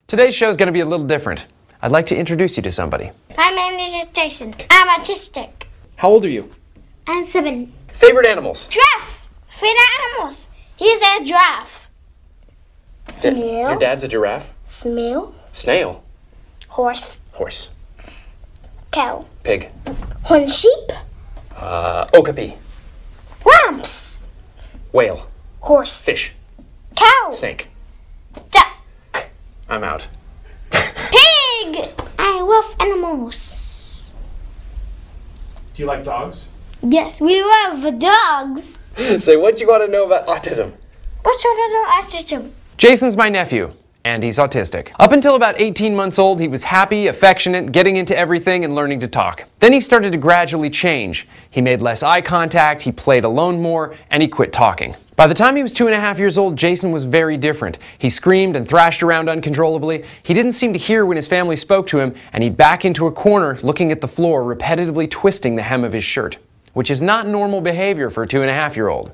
Today's show is going to be a little different. I'd like to introduce you to somebody. My name is Jason. I'm autistic. How old are you? I'm 7. Favorite animals? Giraffe. Favorite animals. He's a giraffe. Snail. Your dad's a giraffe? Snail. Snail. Horse. Horse. Cow. Pig. Horned sheep. Okapi. Lamps. Whale. Horse. Fish. Cow. Snake. Duck. I'm out. Pig. I love animals. Do you like dogs? Yes, we love dogs. Say, what do you want to know about autism? What should I know autism? Jason's my nephew, and he's autistic. Up until about 18 months old, he was happy, affectionate, getting into everything and learning to talk. Then he started to gradually change. He made less eye contact, he played alone more, and he quit talking. By the time he was 2.5 years old, Jason was very different. He screamed and thrashed around uncontrollably. He didn't seem to hear when his family spoke to him, and he'd back into a corner, looking at the floor, repetitively twisting the hem of his shirt, which is not normal behavior for a 2.5-year-old,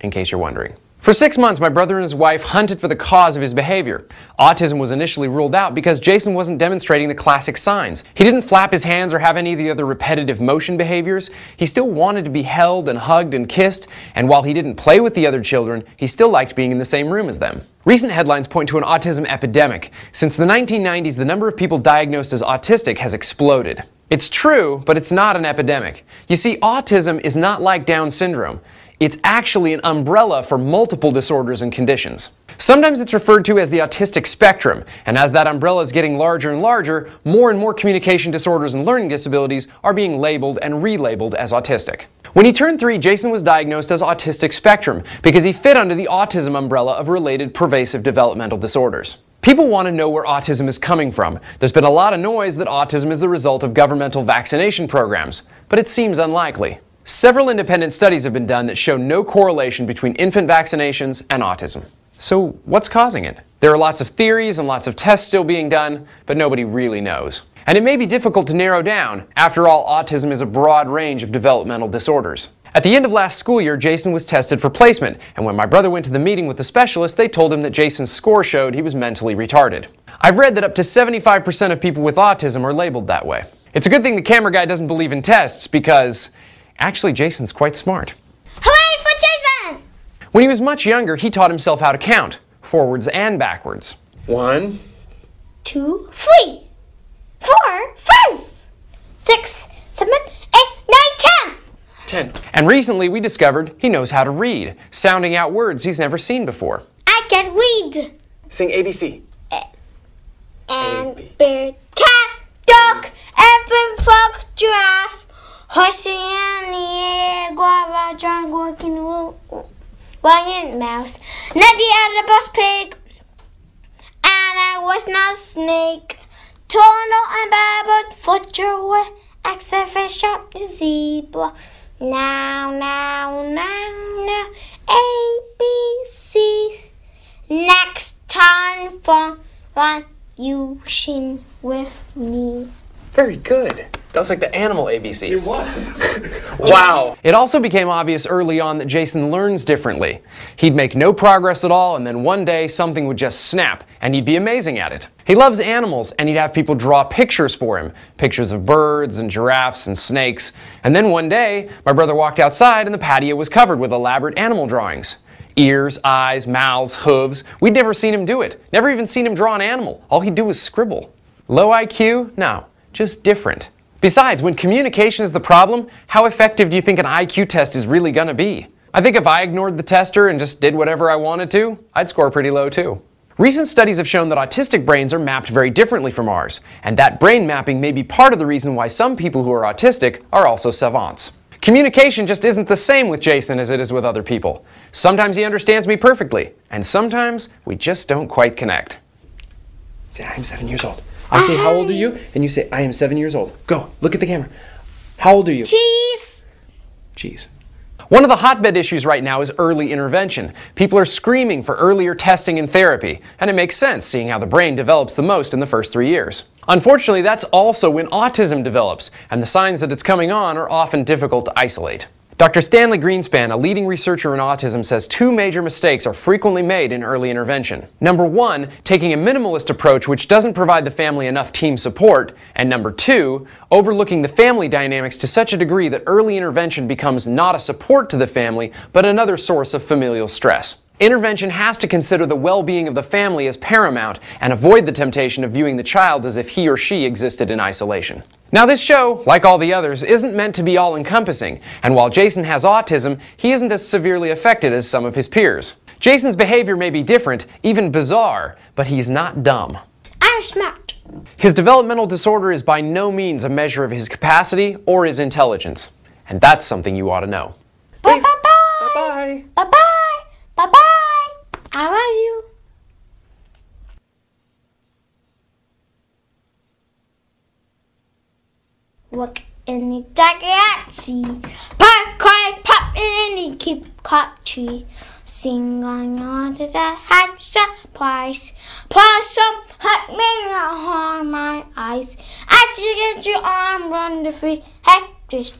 in case you're wondering. For 6 months, my brother and his wife hunted for the cause of his behavior. Autism was initially ruled out because Jason wasn't demonstrating the classic signs. He didn't flap his hands or have any of the other repetitive motion behaviors. He still wanted to be held and hugged and kissed, and while he didn't play with the other children, he still liked being in the same room as them. Recent headlines point to an autism epidemic. Since the 1990s, the number of people diagnosed as autistic has exploded. It's true, but it's not an epidemic. You see, autism is not like Down syndrome. It's actually an umbrella for multiple disorders and conditions. Sometimes it's referred to as the autistic spectrum, and as that umbrella is getting larger and larger, more and more communication disorders and learning disabilities are being labeled and relabeled as autistic. When he turned 3, Jason was diagnosed as autistic spectrum because he fit under the autism umbrella of related pervasive developmental disorders. People want to know where autism is coming from. There's been a lot of noise that autism is the result of governmental vaccination programs, but it seems unlikely. Several independent studies have been done that show no correlation between infant vaccinations and autism. So what's causing it? There are lots of theories and lots of tests still being done, but nobody really knows. And it may be difficult to narrow down. After all, autism is a broad range of developmental disorders. At the end of last school year, Jason was tested for placement, and when my brother went to the meeting with the specialist, they told him that Jason's score showed he was mentally retarded. I've read that up to 75% of people with autism are labeled that way. It's a good thing the camera guy doesn't believe in tests because actually, Jason's quite smart. Hooray for Jason! When he was much younger, he taught himself how to count, forwards and backwards. 1, 2, 3, 4, 5, 6, 7, 8, 9, 10. 10. And recently we discovered he knows how to read, sounding out words he's never seen before. I can read. Sing ABC. And bird, cat, dog, elephant, frog, giraffe, horse in the air, guava, jungle, kangaroo, lion, mouse, nutty, octopus, pig, and I was not a snake. Turtle and babbit, foot your way, except for sharp zebra. Now, ABCs. Next time for one, you sing with me. Very good. That was like the animal ABCs. It was. Wow. It also became obvious early on that Jason learns differently. He'd make no progress at all, and then one day something would just snap, and he'd be amazing at it. He loves animals, and he'd have people draw pictures for him. Pictures of birds and giraffes and snakes. And then one day, my brother walked outside and the patio was covered with elaborate animal drawings. Ears, eyes, mouths, hooves. We'd never seen him do it. Never even seen him draw an animal. All he'd do was scribble. Low IQ? No, just different. Besides, when communication is the problem, how effective do you think an IQ test is really gonna be? I think if I ignored the tester and just did whatever I wanted to, I'd score pretty low too. Recent studies have shown that autistic brains are mapped very differently from ours, and that brain mapping may be part of the reason why some people who are autistic are also savants. Communication just isn't the same with Jason as it is with other people. Sometimes he understands me perfectly, and sometimes we just don't quite connect. Say, I am 7 years old. I say, how old are you? And you say, I am 7 years old. Go, look at the camera. How old are you? Cheese. Cheese. One of the hotbed issues right now is early intervention. People are screaming for earlier testing and therapy, and it makes sense seeing how the brain develops the most in the first 3 years. Unfortunately, that's also when autism develops, and the signs that it's coming on are often difficult to isolate. Dr. Stanley Greenspan, a leading researcher in autism, says two major mistakes are frequently made in early intervention. Number one, taking a minimalist approach which doesn't provide the family enough team support, and number two, overlooking the family dynamics to such a degree that early intervention becomes not a support to the family, but another source of familial stress. Intervention has to consider the well-being of the family as paramount and avoid the temptation of viewing the child as if he or she existed in isolation. Now this show, like all the others, isn't meant to be all-encompassing, and while Jason has autism, he isn't as severely affected as some of his peers. Jason's behavior may be different, even bizarre, but he's not dumb. I'm smart. His developmental disorder is by no means a measure of his capacity or his intelligence, and that's something you ought to know. Bye bye bye. Bye-bye. Bye bye. Bye bye. I love you. Look in the dark and see popcorn pop in the keep cop tree. Sing on to the hat surprise. Possum hurt me on my eyes. I get your arm run the free head just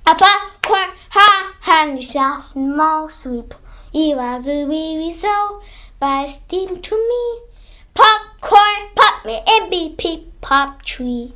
a popcorn ha hand yourself more sweep. You was a baby so busting to me. Popcorn pop me and be peep pop tree.